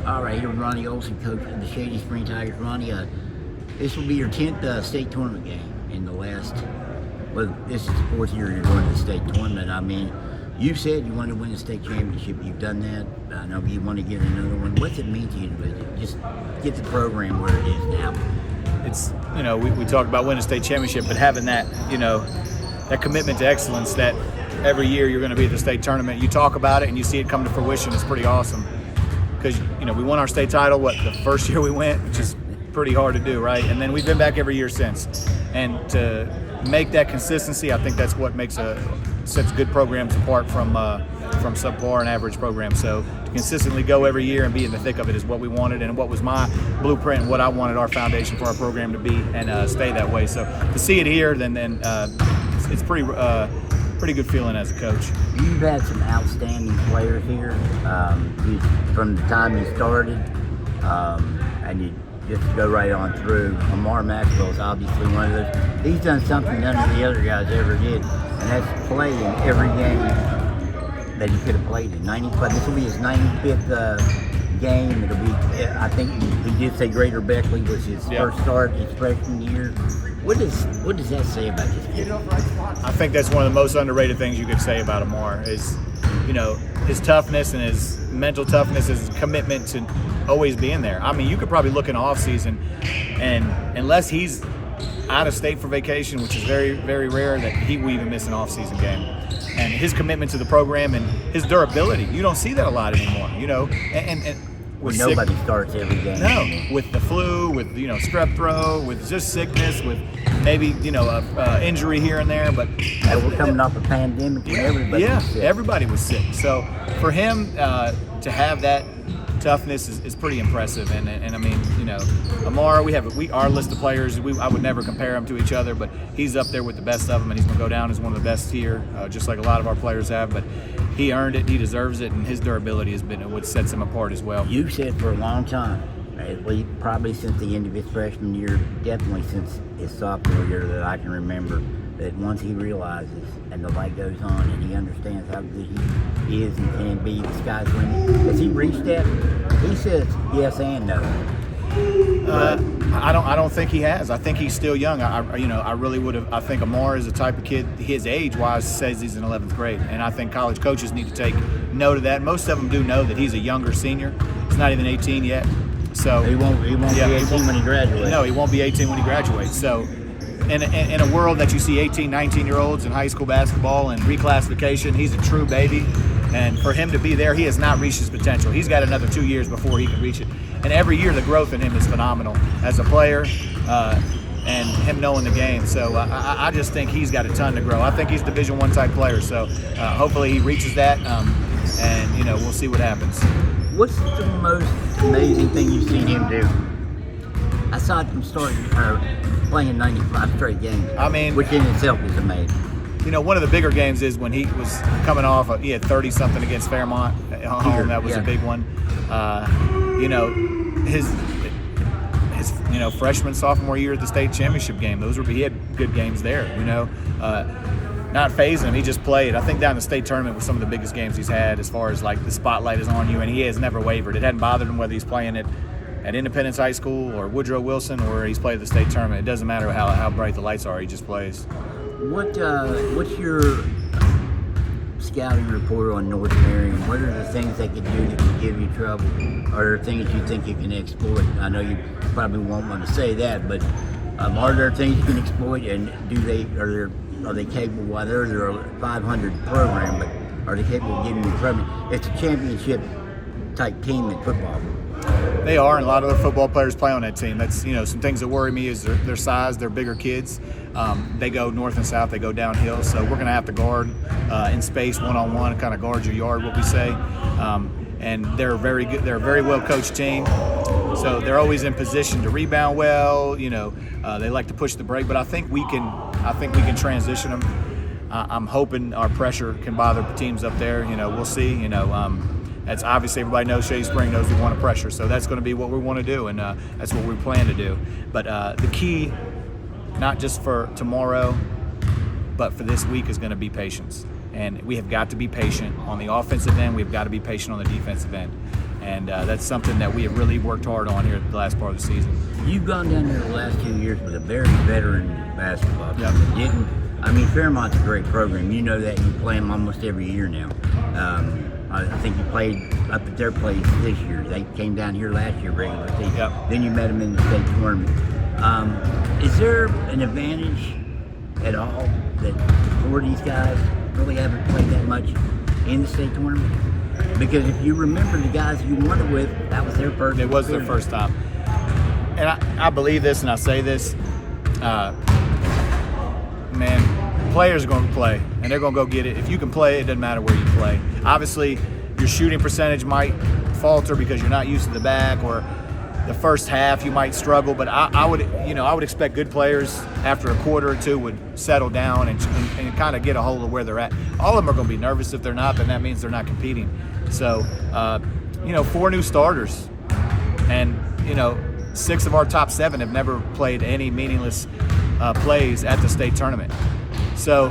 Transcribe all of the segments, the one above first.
All right, here with Ronnie Olson, coach of the Shady Spring Tigers. Ronnie, this will be your 10th state tournament game in the last, well, this is the 4th year you're going to the state tournament. I mean, you said you wanted to win the state championship. You've done that. I know you want to get another one. What's it mean to you to just get the program where it is now? It's, we talk about winning a state championship, but having that, that commitment to excellence that every year you're going to be at the state tournament, you talk about it and you see it come to fruition. It's pretty awesome. Because, we won our state title, the first year we went, which is pretty hard to do, right? And then we've been back every year since. And to make that consistency, I think that's what sets good programs apart from subpar and average programs. So to consistently go every year and be in the thick of it is what we wanted and what was my blueprint and what I wanted our foundation for our program to be and stay that way. So to see it here, then it's pretty good feeling as a coach. You've had some outstanding players here from the time you started, and you just go right on through. Ammar Maxwell is obviously one of those. He's done something none of the other guys ever did, and that's play in every game that he could have played in. This will be his 95th game. It'll be, I think he did say Greater Beckley was his first start his freshman year. What does that say about this kid? I think that's one of the most underrated things you could say about Ammar is, his toughness and his mental toughness, his commitment to always being there. I mean, you could probably look in the off season, and unless he's out of state for vacation, which is very, very rare, that he will even miss an off season game. And his commitment to the program and his durability, you don't see that a lot anymore. Nobody starts every game. No, with the flu, with strep throat, with just sickness, with maybe injury here and there. But we're coming off a pandemic when everybody was sick. Everybody was sick. So for him to have that toughness is pretty impressive. And I mean, Ammar, our list of players. I would never compare them to each other, but he's up there with the best of them, and he's going to go down as one of the best here, just like a lot of our players have. But he earned it, he deserves it, and his durability has been what sets him apart as well. You said for a long time, at least probably since the end of his freshman year, definitely since his sophomore year that I can remember, that once he realizes and the light goes on and he understands how good he is and can be, the sky's the limit. Has he reached that? He says yes and no. I don't think he has. I think he's still young. I really would have. I think Ammar is the type of kid, his age-wise, says he's in 11th grade, and I think college coaches need to take note of that. Most of them do know that he's a younger senior. He's not even 18 yet, so he won't be 18 when he graduates. No, he won't be 18 when he graduates. So, in a world that you see 18, 19-year-olds in high school basketball and reclassification, he's a true baby. And for him to be there, he has not reached his potential. He's got another 2 years before he can reach it. And every year, the growth in him is phenomenal as a player and him knowing the game. So I just think he's got a ton to grow. I think he's a Division I type player. So hopefully he reaches that, and we'll see what happens. What's the most amazing thing you've seen him do? Aside from playing 95 straight games, which in itself is amazing. One of the bigger games is when he was coming off. He had 30-something against Fairmont at home. That was a big one. His freshman, sophomore year at the state championship game. He had good games there. Not phasing him. He just played. I think down the state tournament was some of the biggest games he's had as far as like the spotlight is on you, and he has never wavered. It hadn't bothered him whether he's playing at Independence High School or Woodrow Wilson or he's played at the state tournament. It doesn't matter how bright the lights are. He just plays. What's your scouting report on North Marion? What are the things they could do that could give you trouble? Are there things you think you can exploit? I know you probably won't want to say that, but are there things you can exploit? And are they capable? They're a 500 program, but are they capable of giving you trouble? It's a championship type team in football. They are, and a lot of the football players play on that team. That's some things that worry me is their size. They're bigger kids. They go north and south. They go downhill. So we're going to have to guard in space, one-on-one, kind of guard your yard, what we say. And they're very good. They're a very well coached team. So they're always in position to rebound well. They like to push the break, but I think we can transition them. I'm hoping our pressure can bother teams up there. We'll see. That's obviously everybody knows Shady Spring knows we want to pressure, so that's going to be what we want to do, and that's what we plan to do. But the key, not just for tomorrow, but for this week, is going to be patience. And we have got to be patient on the offensive end. We've got to be patient on the defensive end. And that's something that we have really worked hard on here the last part of the season. You've gone down there the last 2 years with a very veteran basketball team. Yep. I mean, Fairmont's a great program. You know that. You play them almost every year now. I think you played up at their place this year. They came down here last year, regular season. Yep. Then you met them in the state tournament. Is there an advantage at all that for these guys really haven't played that much in the state tournament? Because if you remember the guys you won it with, that was their first. It was their first time. And I believe this, and I say this, man, players are going to play, and they're going to go get it. If you can play, it doesn't matter where you play. Obviously, your shooting percentage might falter because you're not used to the back, or the first half you might struggle. But I would expect good players after a quarter or two would settle down and kind of get a hold of where they're at. All of them are going to be nervous. If they're not, then that means they're not competing. So, 4 new starters, and 6 of our top 7 have never played any meaningless plays at the state tournament. So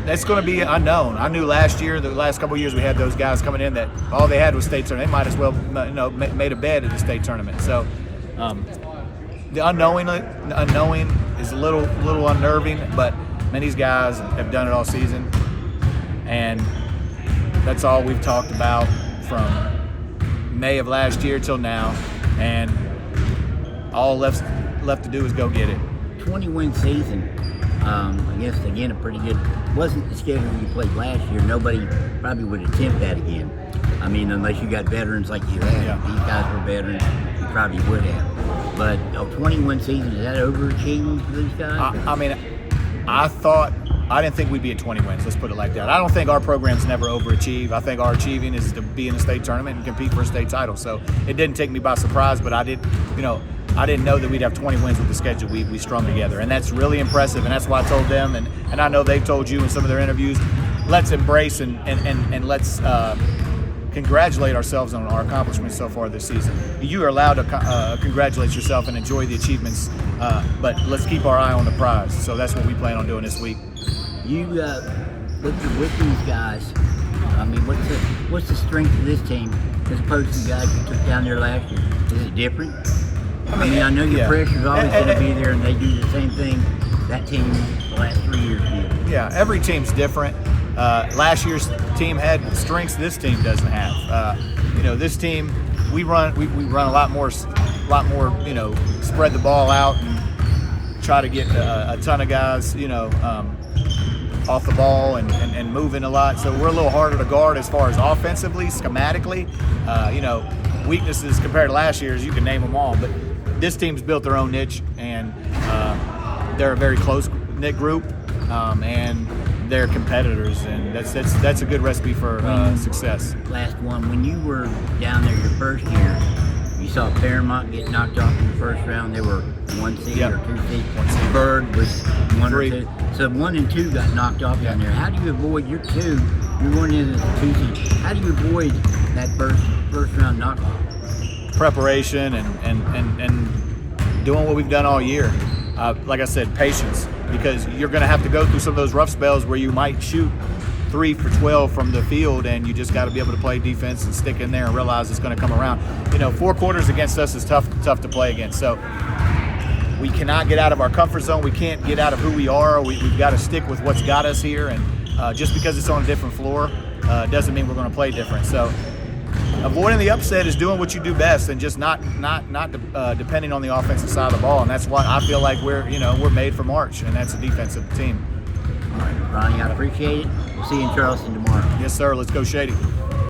that's going to be unknown. I knew last year, the last couple of years we had those guys coming in that all they had was state tournament. They might as well, made a bed at the state tournament. So the unknowing is a little unnerving, but man, these guys have done it all season, and that's all we've talked about from May of last year till now, and all left to do is go get it. 20-win season. I guess again a pretty good. Wasn't the schedule you played last year. Nobody probably would attempt that again. I mean, unless you got veterans like you had. Yeah. These guys were veterans. You probably would have. But a 20-win season, is that overachieving for these guys? I didn't think we'd be at 20 wins. Let's put it like that. I don't think our programs never overachieve. I think our achieving is to be in a state tournament and compete for a state title. So it didn't take me by surprise, but I didn't know that we'd have 20 wins with the schedule we strung together. And that's really impressive, and that's why I told them, and I know they've told you in some of their interviews, let's embrace and let's congratulate ourselves on our accomplishments so far this season. You are allowed to congratulate yourself and enjoy the achievements, but let's keep our eye on the prize. So that's what we plan on doing this week. You with these guys, I mean, what's the strength of this team as opposed to the guys you took down there last year? Is it different? I mean, I know your pressure's always going to be there, and they do the same thing that team the last 3 years did. Yeah, every team's different. Last year's team had strengths this team doesn't have. This team we run a lot more. Spread the ball out and try to get a ton of guys. Off the ball and moving a lot. So we're a little harder to guard as far as offensively, schematically. Weaknesses compared to last year's, you can name them all. But this team's built their own niche, and they're a very close-knit group, and they're competitors, and that's a good recipe for success. Last one, when you were down there your first year, you saw Fairmont get knocked off in the first round. They were 1 seed or 2 seed. Bird was 1 or 2. So 1 and 2 got knocked off down there. How do you avoid your 2? You're going in as a 2 seed. How do you avoid that first round knockoff? Preparation and doing what we've done all year. Like I said, patience, because you're going to have to go through some of those rough spells where you might shoot 3 for 12 from the field, and you just got to be able to play defense and stick in there and realize it's going to come around. 4 quarters against us is tough to play against. So we cannot get out of our comfort zone. We can't get out of who we are. We've got to stick with what's got us here, and just because it's on a different floor doesn't mean we're going to play different. So avoiding the upset is doing what you do best, and just not depending on the offensive side of the ball. And that's why I feel like we're made for March, and that's a defensive team. All right, Ronnie, I appreciate it. We'll see you in Charleston tomorrow. Yes, sir. Let's go Shady.